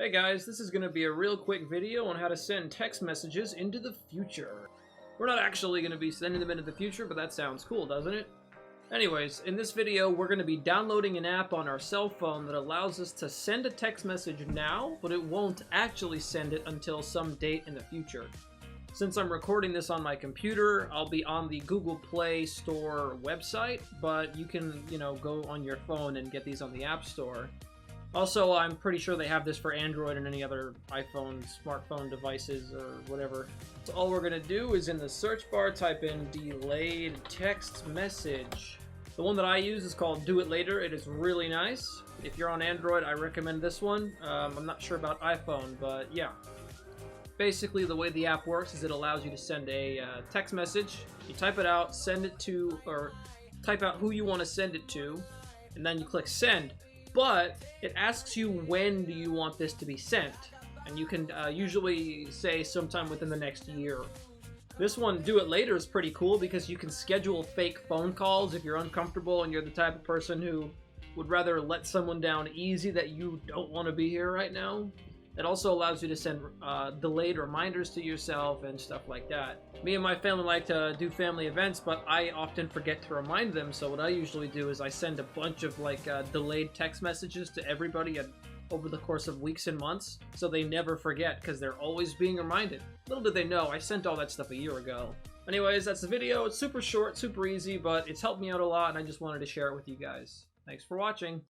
Hey guys, this is going to be a real quick video on how to send text messages into the future. We're not actually going to be sending them into the future, but that sounds cool, doesn't it? Anyways, in this video, we're going to be downloading an app on our cell phone that allows us to send a text message now, but it won't actually send it until some date in the future. Since I'm recording this on my computer, I'll be on the Google Play Store website, but you can, go on your phone and get these on the App Store. Also, I'm pretty sure they have this for Android and any other iPhone, smartphone devices, or whatever. So all we're going to do is in the search bar type in delayed text message. The one that I use is called Do It Later. It is really nice. If you're on Android, I recommend this one. I'm not sure about iPhone, but yeah. Basically, the way the app works is it allows you to send a text message. You type it out, send it to, or type out who you want to send it to, and then you click send. But it asks you when do you want this to be sent, and you can usually say sometime within the next year. This one, Do It Later, is pretty cool because you can schedule fake phone calls if you're uncomfortable and you're the type of person who would rather let someone down easy that you don't want to be here right now. It also allows you to send delayed reminders to yourself and stuff like that. Me and my family like to do family events, but I often forget to remind them, so what I usually do is I send a bunch of delayed text messages to everybody over the course of weeks and months, so they never forget, because they're always being reminded. Little did they know, I sent all that stuff a year ago. Anyways, that's the video. It's super short, super easy, but it's helped me out a lot, and I just wanted to share it with you guys. Thanks for watching.